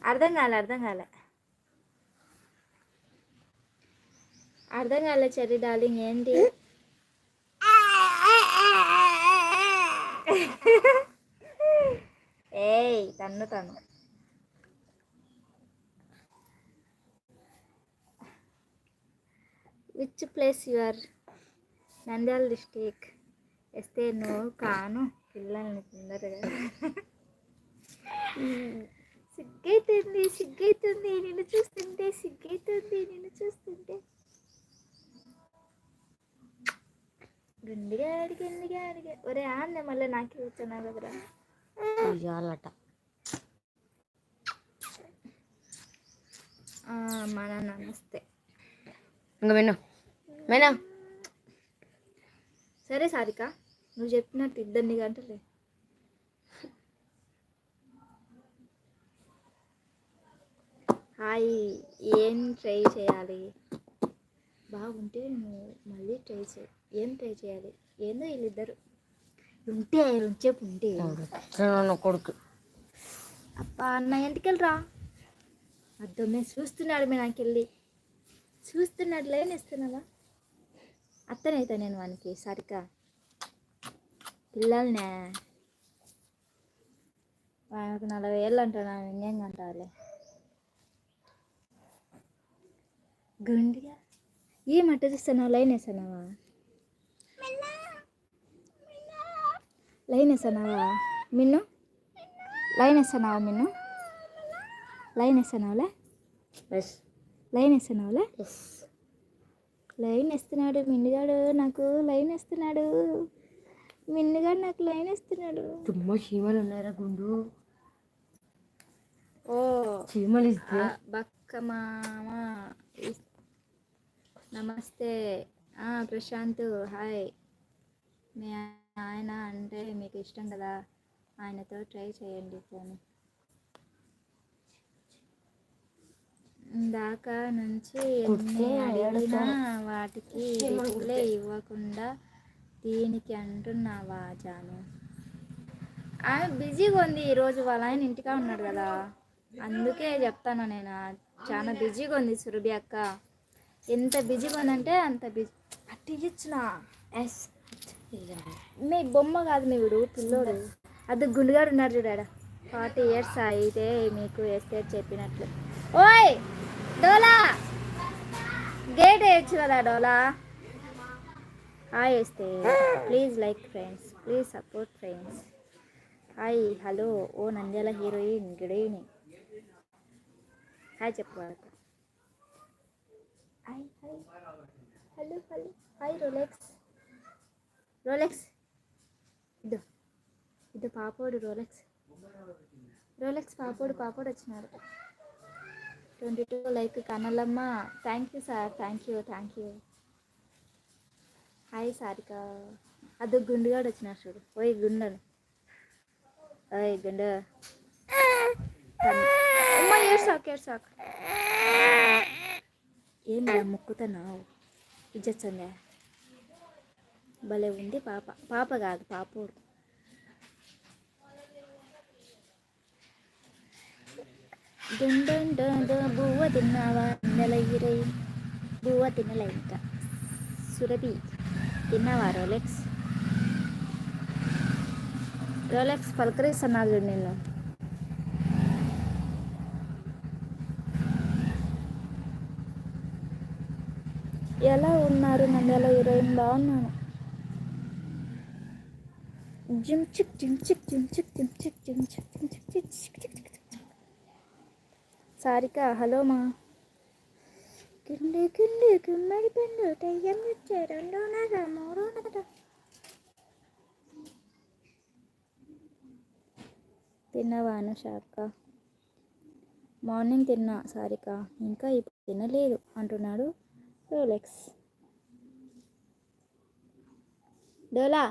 అర్థం కాలే cherry darling ఏంటి? ఏయ్ తను which place your? Nandyal district. వస్తే నువ్వు కాను పిల్లల్ని తొందరగా. సిగ్గైతుంది నిన్ను చూస్తుంటే. గుండిగా అడిగా ఒరే ఆన్నే మళ్ళీ నాకే కూర్చున్నావు కదరా. ఇయ్యాలట మన నమస్తే. ఇంకా మేనా సరే సారిక, నువ్వు చెప్పినట్టు 2 గంటలే. హాయ్, ఏం ట్రై చేయాలి? బాగుంటే నువ్వు మళ్ళీ ట్రై చేయి. ఏం ట్రై చేయాలి? ఏందో వీళ్ళిద్దరు ఉంటే ఉంచేపు ఉంటే కొడుకు. అబ్బా అన్న ఇంటికెళ్ళరా. అర్థమే చూస్తున్నాడు మీ నాకెళ్ళి చూస్తున్నాడు. లైన్ ఇస్తున్నావా? అత్తనైతే నేను వానికి సరిగ్గా పిల్లల్నే వానికి 40 ఏళ్ళు అంటాను. ఇంకేం అంటారులే. గుండిగా ఏమట్ట చూస్తున్నావు? లైన్ వేస్తున్నావా? లైన్ వేస్తున్నావా మిన్ను? లైన్ వేస్తున్నావులే? లైన్ వేస్తున్నాడు మిన్నుగాడు. నాకు లైన్ వేస్తున్నాడు మిన్నుగాడు. నాకు లైన్ వేస్తున్నాడు. తుమ్మ చీమలు ఉన్నారా గుండు? ఓ చీమలు బక్క మామ నమస్తే. ప్రశాంత్ హాయ్. మీ ఆయన అంటే మీకు ఇష్టం కదా, ఆయనతో ట్రై చేయండి ఫోన్. దాకా నుంచి ఎన్ని అడిగినా వాటికి రిప్లై ఇవ్వకుండా దీనికి అంటున్నావా జాను? ఆమె బిజీగా ఉంది ఈరోజు. వాళ్ళ ఆయన ఇంటికా ఉన్నాడు కదా, అందుకే చెప్తాను నేను. చాలా బిజీగా ఉంది సురభి అక్క. ఎంత బిజీగా ఉందంటే అంత బిజీ. అట్టి ఇచ్చిన మీ బొమ్మ కాదు మీ వీడు పిల్లోడు. అది గుండుగాడు ఉన్నాడు చూడాడ. 40 years అయితే మీకు ఎస్టేట్ చెప్పినట్లు. ఓయ్ డోలా, గేట్ వేయచ్చు కదా డోలా. హాయ్ వేస్తే please like friends, please support friends. Hi hello ఓ Nandyal heroine, good evening. Hi చెప్పు. హాయ్ హలో హాయ్ రోలెక్స్ ఇది పాపోడు. రోలెక్స్ పాపోడు వచ్చినారు. 22 లైక్ కనలమ్మ. Thank you sir, thank you. Hi Sarika. అది గుండుగాడు వచ్చినారు చూడు. ఓయ్ గుండను, ఓయ్ గుండు. అమ్మ ఏడ్సాకు. ఏం ముక్కుతున్నావు? ఇజ్జొచ్చిందా? భలే ఉంది పాప కాదు పాపోడు. బువ్వ తిన్నావా? నెల 20 బువ్వ తినలే ఇంకా. సురభి తిన్నావా? రోలెక్స్ పలకరిస్తున్నాడు నేను. ఎలా ఉన్నారు నంద్యాల హీరోయిన్? బాగున్నాను. సారిక హలో మా. గుమ్మడి పండు టయ్యం వచ్చే 2:30 3:30. తిన్నావా అనుషాక్క? మార్నింగ్ తిన్నా సారిక, ఇంకా ఇప్పుడు తినలేదు అంటున్నాడు రోలెక్స్. డోలా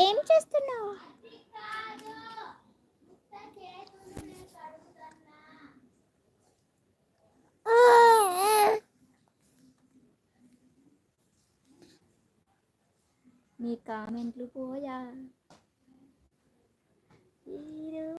ఏం చేస్తున్నావు? మీ కామెంట్లు పోయా.